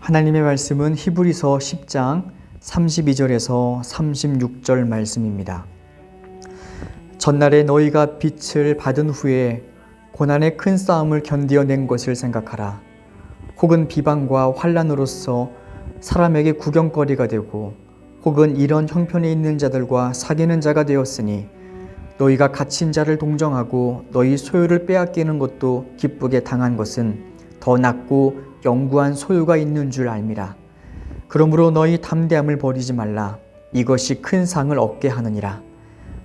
하나님의 말씀은 히브리서 10장 32절에서 36절 말씀입니다. 전날에 너희가 빛을 받은 후에 고난의 큰 싸움을 견디어낸 것을 생각하라. 혹은 비방과 환난으로서 사람에게 구경거리가 되고 혹은 이런 형편에 있는 자들과 사귀는 자가 되었으니 너희가 갇힌 자를 동정하고 너희 소유를 빼앗기는 것도 기쁘게 당한 것은 더 낫고 영구한 소유가 있는 줄 알미라. 그러므로 너희 담대함을 버리지 말라. 이것이 큰 상을 얻게 하느니라.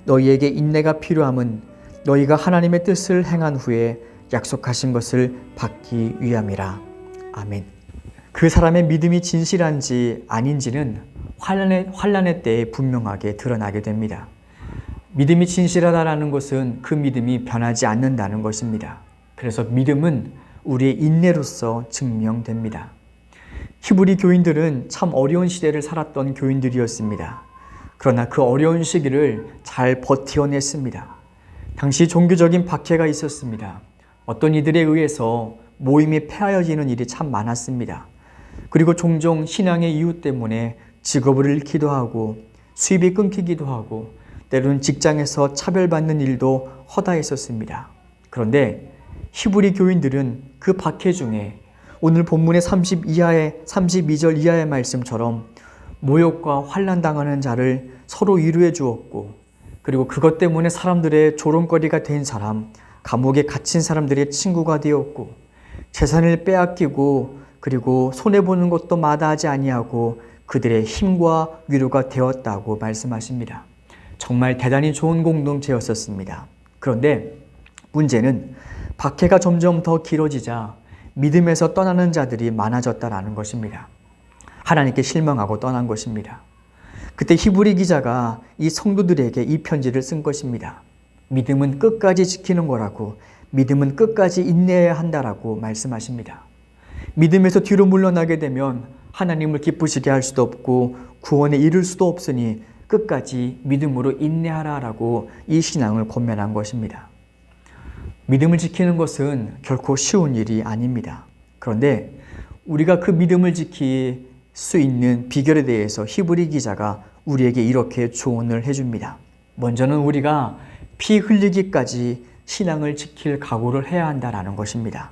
너희에게 인내가 필요함은 너희가 하나님의 뜻을 행한 후에 약속하신 것을 받기 위함이라. 아멘. 그 사람의 믿음이 진실한지 아닌지는 환난의 때에 분명하게 드러나게 됩니다. 믿음이 진실하다라는 것은 그 믿음이 변하지 않는다는 것입니다. 그래서 믿음은 우리의 인내로서 증명됩니다. 히브리 교인들은 참 어려운 시대를 살았던 교인들이었습니다. 그러나 그 어려운 시기를 잘 버텨냈습니다. 당시 종교적인 박해가 있었습니다. 어떤 이들에 의해서 모임이 폐하여지는 일이 참 많았습니다. 그리고 종종 신앙의 이유 때문에 직업을 잃기도 하고 수입이 끊기기도 하고 때로는 직장에서 차별받는 일도 허다했었습니다. 그런데 히브리 교인들은 그 박해 중에 오늘 본문의 32절 이하의 말씀처럼 모욕과 환난당하는 자를 서로 위로해 주었고, 그리고 그것 때문에 사람들의 조롱거리가 된 사람, 감옥에 갇힌 사람들의 친구가 되었고, 재산을 빼앗기고 그리고 손해보는 것도 마다하지 아니하고 그들의 힘과 위로가 되었다고 말씀하십니다. 정말 대단히 좋은 공동체였었습니다. 그런데 문제는 박해가 점점 더 길어지자 믿음에서 떠나는 자들이 많아졌다는 것입니다. 하나님께 실망하고 떠난 것입니다. 그때 히브리 기자가 이 성도들에게 이 편지를 쓴 것입니다. 믿음은 끝까지 지키는 거라고, 믿음은 끝까지 인내해야 한다라고 말씀하십니다. 믿음에서 뒤로 물러나게 되면 하나님을 기쁘시게 할 수도 없고 구원에 이를 수도 없으니 끝까지 믿음으로 인내하라라고 이 신앙을 권면한 것입니다. 믿음을 지키는 것은 결코 쉬운 일이 아닙니다. 그런데 우리가 그 믿음을 지킬 수 있는 비결에 대해서 히브리 기자가 우리에게 이렇게 조언을 해줍니다. 먼저는 우리가 피 흘리기까지 신앙을 지킬 각오를 해야 한다는 것입니다.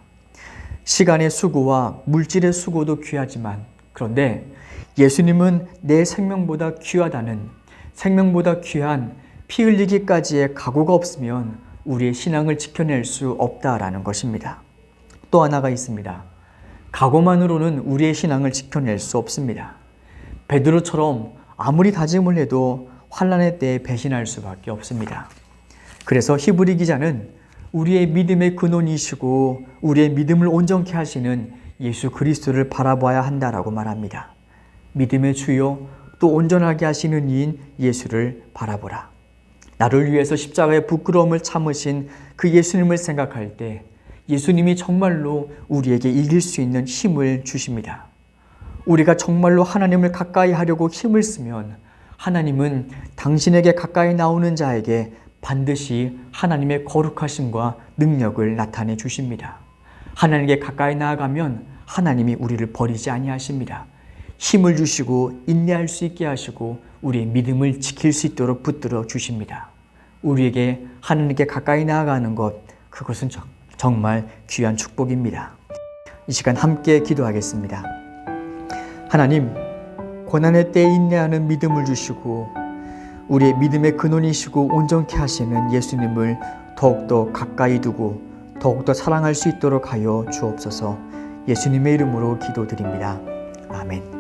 시간의 수고와 물질의 수고도 귀하지만, 그런데 예수님은 내 생명보다 귀하다는, 생명보다 귀한 피 흘리기까지의 각오가 없으면 우리의 신앙을 지켜낼 수 없다라는 것입니다. 또 하나가 있습니다. 각오만으로는 우리의 신앙을 지켜낼 수 없습니다. 베드로처럼 아무리 다짐을 해도 환난의 때에 배신할 수밖에 없습니다. 그래서 히브리 기자는 우리의 믿음의 근원이시고 우리의 믿음을 온전케 하시는 예수 그리스도를 바라봐야 한다라고 말합니다. 믿음의 주요 또 온전하게 하시는 이인 예수를 바라보라. 나를 위해서 십자가의 부끄러움을 참으신 그 예수님을 생각할 때 예수님이 정말로 우리에게 이길 수 있는 힘을 주십니다. 우리가 정말로 하나님을 가까이 하려고 힘을 쓰면 하나님은 당신에게 가까이 나오는 자에게 반드시 하나님의 거룩하심과 능력을 나타내 주십니다. 하나님께 가까이 나아가면 하나님이 우리를 버리지 아니하십니다. 힘을 주시고 인내할 수 있게 하시고 우리의 믿음을 지킬 수 있도록 붙들어 주십니다. 우리에게 하나님께 가까이 나아가는 것, 그것은 정말 귀한 축복입니다. 이 시간 함께 기도하겠습니다. 하나님, 고난의 때에 인내하는 믿음을 주시고 우리의 믿음의 근원이시고 온전케 하시는 예수님을 더욱더 가까이 두고 더욱더 사랑할 수 있도록 하여 주옵소서. 예수님의 이름으로 기도드립니다. 아멘.